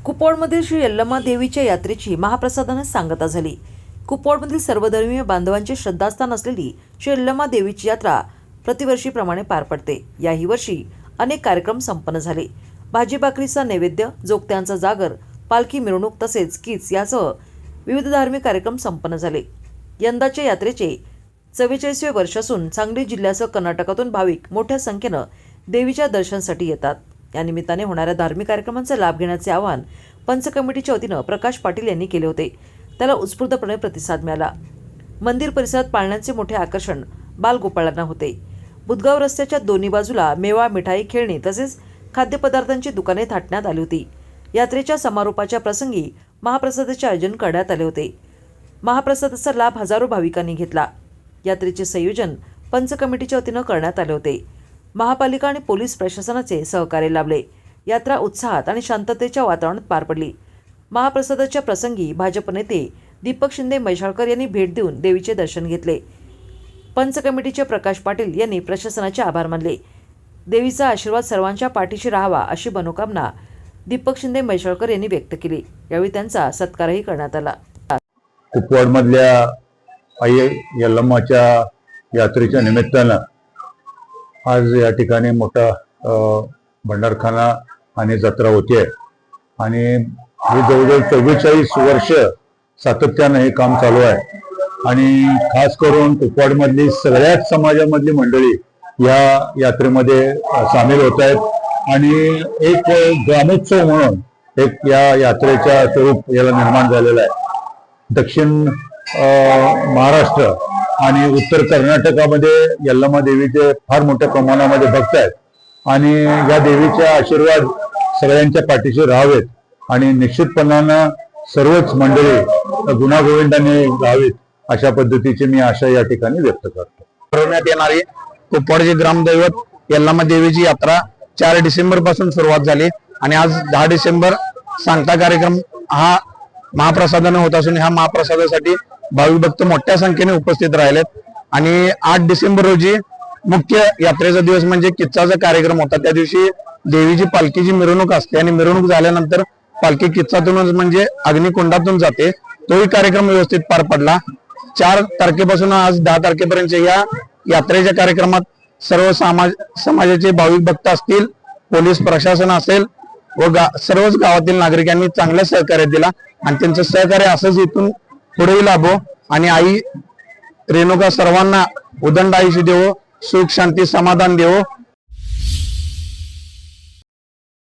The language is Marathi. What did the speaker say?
कुपवाडमधील श्री यल्लमा देवीच्या यात्रेची महाप्रसादाने सांगता झाली। कुपवाडमधील सर्वधर्मीय बांधवांचे श्रद्धास्थान असलेली श्री यल्लमा देवीची यात्रा प्रतिवर्षीप्रमाणे पार पडते। याही वर्षी अनेक कार्यक्रम संपन्न झाले। भाजी भाकरीचा नैवेद्य, जोगत्यांचा जागर, पालखी मिरवणूक तसेच कीच यासह विविध धार्मिक कार्यक्रम संपन्न झाले। यंदाच्या यात्रेचे 44वे वर्ष असून सांगली जिल्ह्यासह कर्नाटकातून भाविक मोठ्या संख्येने देवीच्या दर्शनासाठी येतात। या निमित्ताने होणाऱ्या धार्मिक कार्यक्रमांचा लाभ घेण्याचे आवाहन पंच कमिटीच्या वतीने प्रकाश पाटील यांनी केले होते। त्याला उत्स्फूर्तपणे प्रतिसाद मिळाला। मंदिर परिसरात पाळण्याचे मोठे आकर्षण बालगोपाळांना होते। बुधगाव रस्त्याच्या दोन्ही बाजूला मेवा, मिठाई, खेळणी तसेच खाद्यपदार्थांची दुकाने थाटण्यात आली होती। यात्रेच्या समारोपाच्या प्रसंगी महाप्रसादाचे आयोजन करण्यात आले होते। महाप्रसादाचा लाभ हजारो भाविकांनी घेतला। यात्रेचे संयोजन पंच कमिटीच्या वतीने करण्यात आले होते। महापालिका आणि पोलीस प्रशासनाचे सहकार्य लाभले। यात्रा उत्साहात आणि शांततेच्या वातावरणात पार पडली। महाप्रसादाच्या प्रसंगी भाजप नेते दीपक शिंदे मैशाळकर यांनी भेट देऊन देवीचे दर्शन घेतले। पंच कमिटीचे प्रकाश पाटील यांनी प्रशासनाचे आभार मानले। देवीचा आशीर्वाद सर्वांच्या पाठीशी राहावा अशी मनोकामना दीपक शिंदे मैशाळकर यांनी व्यक्त केली। यावेळी त्यांचा सत्कारही करण्यात आला। कुपवाडमधल्या आई यल्लमाच्या यात्रेच्या निमित्तानं आज या ठिकाणी मोठा भंडारखाना आणि जत्रा होते आणि हे जवळजवळ 44 वर्ष सातत्यानं हे काम चालू आहे आणि खास करून कुपवाडमधली सगळ्याच समाजामधली मंडळी या यात्रेमध्ये सामील होत आहेत आणि एक ग्रामोत्सव म्हणून एक या यात्रेच्या स्वरूप याला निर्माण झालेलं आहे। दक्षिण महाराष्ट्र आणि उत्तर कर्नाटकामध्ये यल्लमा देवीचे फार मोठ्या प्रमाणामध्ये भक्त आहेत आणि या देवीचा आशीर्वाद सगळ्यांच्या पाठीशी राहावेत आणि निश्चितपणानं सर्वच मंडळी गुणागोविंदाने राहावीत अशा पद्धतीची मी आशा या ठिकाणी व्यक्त करतो। भरवण्यात येणारी कुपवाडचे ग्रामदैवत यल्लमा देवीची यात्रा 4 डिसेंबर पासून सुरुवात झाली आणि आज 10 डिसेंबर सांगता कार्यक्रम हा महाप्रसादाने होत असून ह्या महाप्रसादासाठी भाविक भक्त मोठ्या संख्येने उपस्थित राहिलेत आणि 8 डिसेंबर रोजी मुख्य यात्रेचा दिवस म्हणजे किच्चाचा कार्यक्रम होता। त्या दिवशी देवीची पालखीची मिरवणूक असते आणि मिरवणूक झाल्यानंतर पालखी किच्चातूनच म्हणजे अग्निकुंडातून जाते। तोही कार्यक्रम व्यवस्थित पार पडला। 4 तारखेपासून आज 10 तारखेपर्यंत या यात्रेच्या कार्यक्रमात सर्व समाजाचे भाविक भक्त असतील, पोलीस प्रशासन असेल व सर्वच गावातील नागरिकांनी चांगलं सहकार्य दिला आणि त्यांचं सहकार्य असंच इथून पुढेही लाभो आणि आई रेणुका सर्वांना उदंड आयुष्य देवो, सुख शांती समाधान देवो